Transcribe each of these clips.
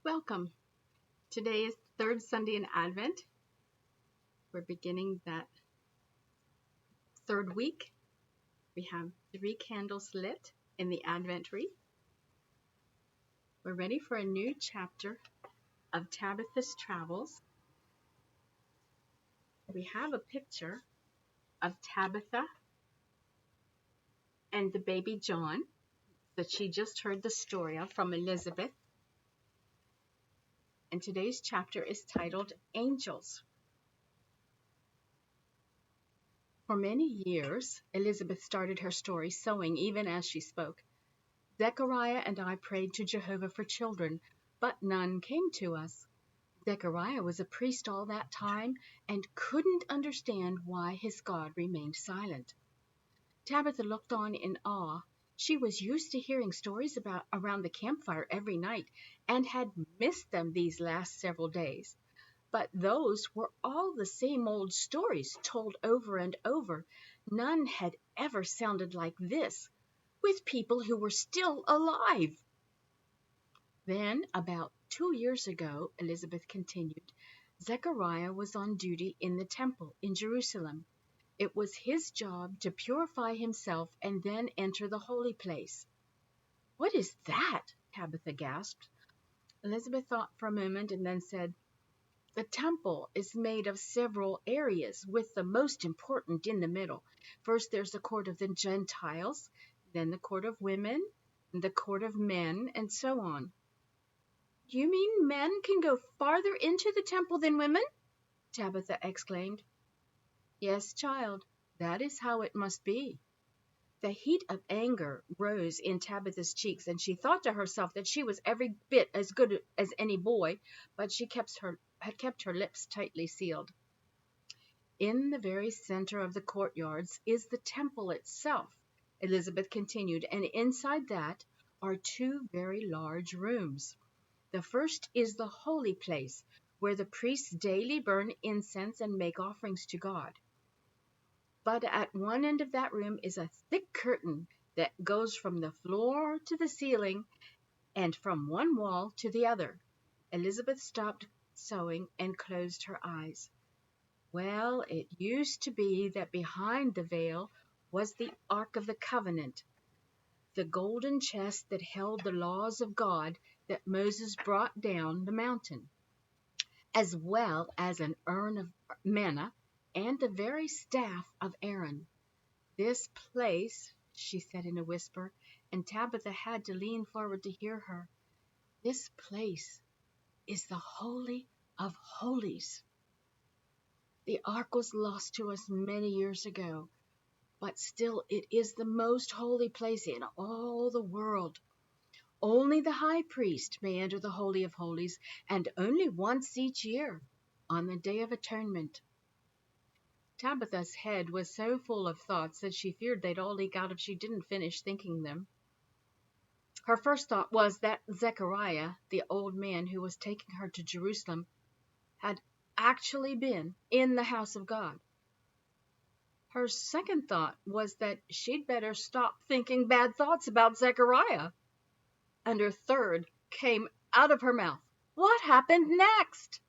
Welcome. Today is the third Sunday in Advent. We're beginning that third week. We have 3 candles lit in the Advent wreath. We're ready for a new chapter of Tabitha's travels. We have a picture of Tabitha and the baby John that she just heard the story of from Elizabeth. And today's chapter is titled Angels. For many years, Elizabeth started her story sewing even as she spoke. Zechariah and I prayed to Jehovah for children, but none came to us. Zechariah was a priest all that time and couldn't understand why his God remained silent. Tabitha looked on in awe. She was used to hearing stories about around the campfire every night and had missed them these last several days. But those were all the same old stories told over and over. None had ever sounded like this, with people who were still alive. Then, about 2 years ago, Elizabeth continued, Zechariah was on duty in the temple in Jerusalem. It was his job to purify himself and then enter the holy place. What is that? Tabitha gasped. Elizabeth thought for a moment and then said, the temple is made of several areas, with the most important in the middle. First, there's the court of the Gentiles, then the court of women, the court of men, and so on. You mean men can go farther into the temple than women? Tabitha exclaimed. Yes, child, that is how it must be. The heat of anger rose in Tabitha's cheeks, and she thought to herself that she was every bit as good as any boy, but she had kept her lips tightly sealed. In the very center of the courtyards is the temple itself, Elizabeth continued, and inside that are 2 very large rooms. The first is the holy place, where the priests daily burn incense and make offerings to God. But at one end of that room is a thick curtain that goes from the floor to the ceiling and from one wall to the other. Elizabeth stopped sewing and closed her eyes. Well, it used to be that behind the veil was the Ark of the Covenant, the golden chest that held the laws of God that Moses brought down the mountain, as well as an urn of manna and the very staff of Aaron. This place, she said in a whisper, and Tabitha had to lean forward to hear her, this place is the Holy of Holies. The Ark was lost to us many years ago, but still it is the most holy place in all the world. Only the high priest may enter the Holy of Holies, and only once each year, on the Day of Atonement. Tabitha's head was so full of thoughts that she feared they'd all leak out if she didn't finish thinking them. Her first thought was that Zechariah, the old man who was taking her to Jerusalem, had actually been in the house of God. Her second thought was that she'd better stop thinking bad thoughts about Zechariah. And her third came out of her mouth. What happened next?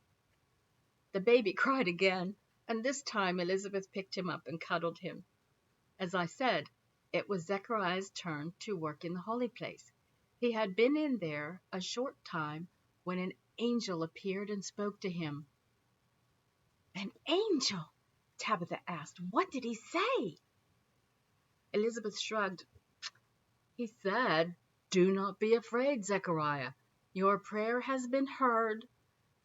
The baby cried again, and this time Elizabeth picked him up and cuddled him. As I said, it was Zechariah's turn to work in the holy place. He had been in there a short time when an angel appeared and spoke to him. An angel? Tabitha asked. What did he say? Elizabeth shrugged. He said, do not be afraid, Zechariah. Your prayer has been heard.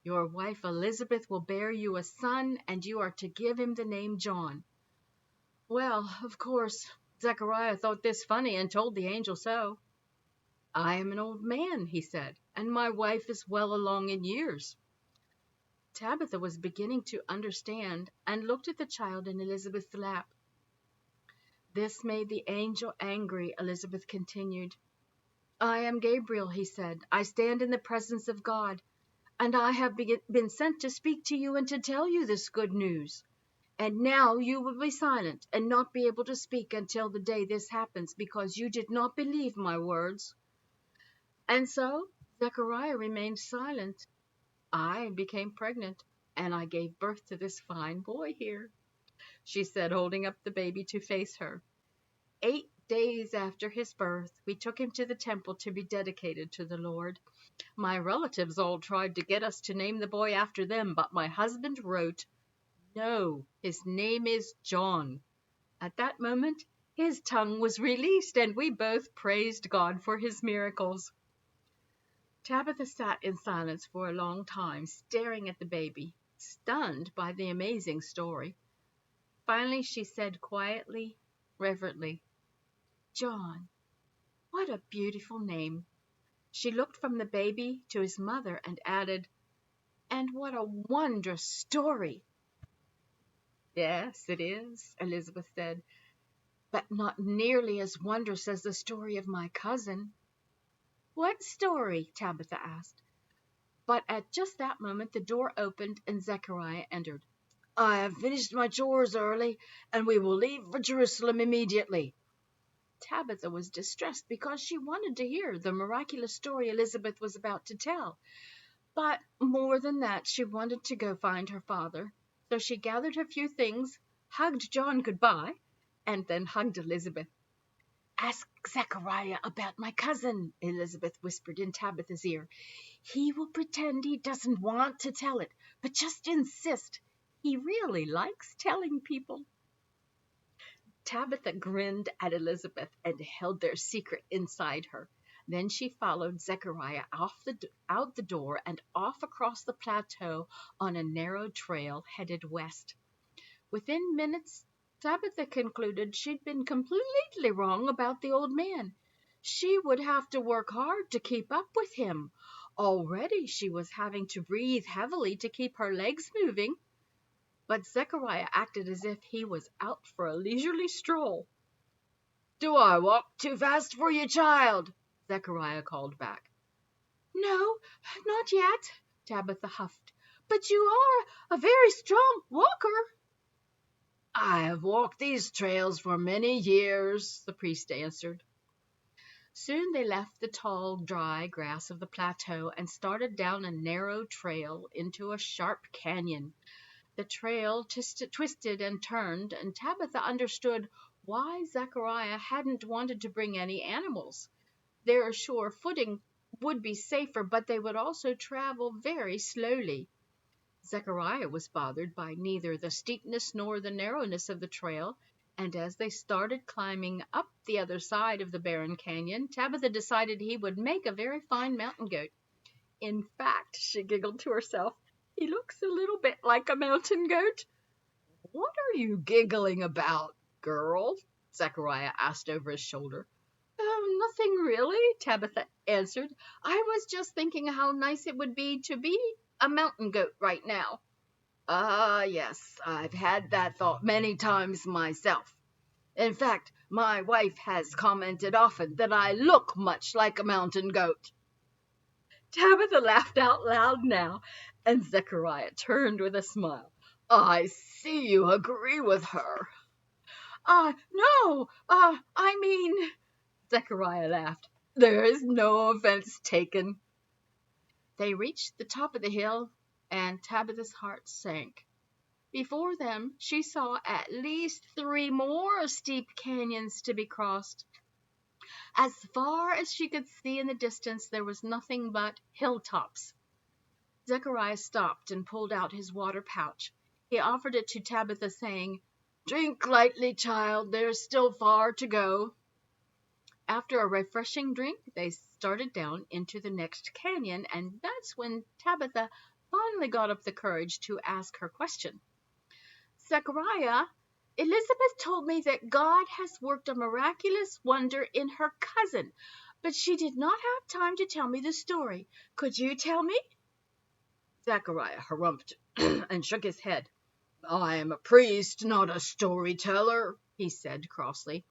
Your wife Elizabeth will bear you a son, and you are to give him the name John. Well, of course, Zechariah thought this funny and told the angel so. I am an old man, he said, and my wife is well along in years. Tabitha was beginning to understand and looked at the child in Elizabeth's lap. This made the angel angry, Elizabeth continued. I am Gabriel, he said. I stand in the presence of God, and I have been sent to speak to you and to tell you this good news. And now you will be silent and not be able to speak until the day this happens, because you did not believe my words. And so Zechariah remained silent. I became pregnant, and I gave birth to this fine boy here, she said, holding up the baby to face her. 8 days after his birth, we took him to the temple to be dedicated to the Lord. My relatives all tried to get us to name the boy after them, but my husband wrote, "No, his name is John." At that moment, his tongue was released, and we both praised God for his miracles. Tabitha sat in silence for a long time, staring at the baby, stunned by the amazing story. Finally, she said quietly, reverently, "John, what a beautiful name." She looked from the baby to his mother and added, "And what a wondrous story." "Yes, it is," Elizabeth said, "but not nearly as wondrous as the story of my cousin." "What story?" Tabitha asked. But at just that moment the door opened and Zechariah entered. "I have finished my chores early, and we will leave for Jerusalem immediately." Tabitha was distressed because she wanted to hear the miraculous story Elizabeth was about to tell. But more than that, she wanted to go find her father. So she gathered her few things, hugged John goodbye, and then hugged Elizabeth. "Ask Zechariah about my cousin," Elizabeth whispered in Tabitha's ear. "He will pretend he doesn't want to tell it, but just insist. He really likes telling people." Tabitha grinned at Elizabeth and held their secret inside her. Then she followed Zechariah out the door and off across the plateau on a narrow trail headed west. Within minutes, Tabitha concluded she'd been completely wrong about the old man. She would have to work hard to keep up with him. Already she was having to breathe heavily to keep her legs moving. But Zechariah acted as if he was out for a leisurely stroll. "Do I walk too fast for you, child?" Zechariah called back. "No, not yet," Tabitha huffed. "But you are a very strong walker." "I have walked these trails for many years," the priest answered. Soon they left the tall, dry grass of the plateau and started down a narrow trail into a sharp canyon. The trail twisted and turned, and Tabitha understood why Zechariah hadn't wanted to bring any animals. Their sure footing would be safer, but they would also travel very slowly. Zechariah was bothered by neither the steepness nor the narrowness of the trail, and as they started climbing up the other side of the barren canyon, Tabitha decided he would make a very fine mountain goat. In fact, she giggled to herself, "he looks a little bit like a mountain goat." "What are you giggling about, girl?" Zechariah asked over his shoulder. "Oh, nothing really," Tabitha answered. "I was just thinking how nice it would be to be a mountain goat right now." "Ah, yes, I've had that thought many times myself. In fact, my wife has commented often that I look much like a mountain goat." Tabitha laughed out loud now, and Zechariah turned with a smile. "I see you agree with her." No, I mean," Zechariah laughed. "There is no offense taken." They reached the top of the hill, and Tabitha's heart sank. Before them, she saw at least 3 more steep canyons to be crossed. As far as she could see in the distance, there was nothing but hilltops. Zechariah stopped and pulled out his water pouch. He offered it to Tabitha, saying, "Drink lightly, child. There's still far to go." After a refreshing drink, they started down into the next canyon, and that's when Tabitha finally got up the courage to ask her question. "Zechariah, Elizabeth told me that God has worked a miraculous wonder in her cousin, but she did not have time to tell me the story. Could you tell me?" Zechariah harumphed and shook his head. "I am a priest, not a storyteller," he said crossly.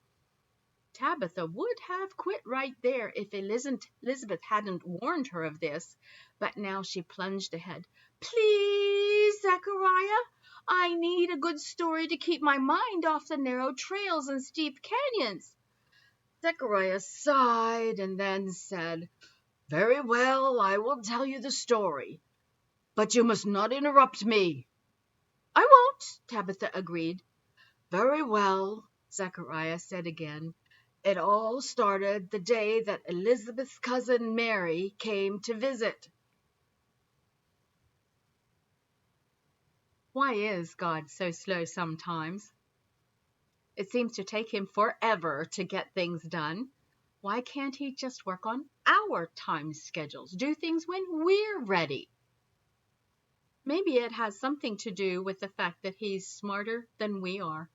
Tabitha would have quit right there if Elizabeth hadn't warned her of this, but now she plunged ahead. "Please, Zechariah, I need a good story to keep my mind off the narrow trails and steep canyons." Zechariah sighed and then said, Very well, I will tell you the story, but you must not interrupt me. I won't, Tabitha agreed. Very well, Zechariah said again. It all started the day that Elizabeth's cousin Mary came to visit. Why is God so slow sometimes? It seems to take him forever to get things done. Why can't he just work on our time schedules, do things when we're ready? Maybe it has something to do with the fact that he's smarter than we are.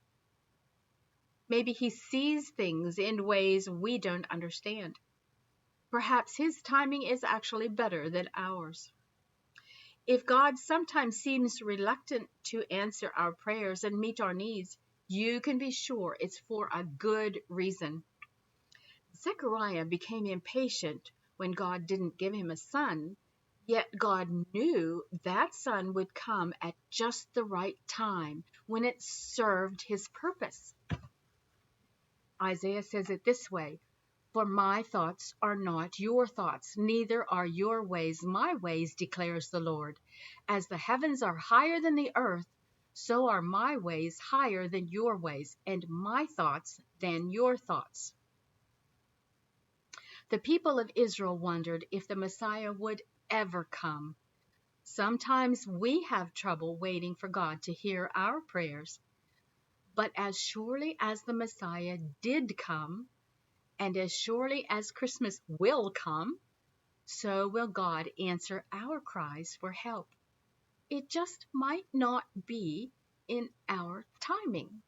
Maybe he sees things in ways we don't understand. Perhaps his timing is actually better than ours. If God sometimes seems reluctant to answer our prayers and meet our needs, you can be sure it's for a good reason. Zechariah became impatient when God didn't give him a son, yet God knew that son would come at just the right time when it served his purpose. Isaiah says it this way, "For my thoughts are not your thoughts, neither are your ways my ways, declares the Lord. As the heavens are higher than the earth, so are my ways higher than your ways, and my thoughts than your thoughts." The people of Israel wondered if the Messiah would ever come. Sometimes we have trouble waiting for God to hear our prayers. But as surely as the Messiah did come, and as surely as Christmas will come, so will God answer our cries for help. It just might not be in our timing.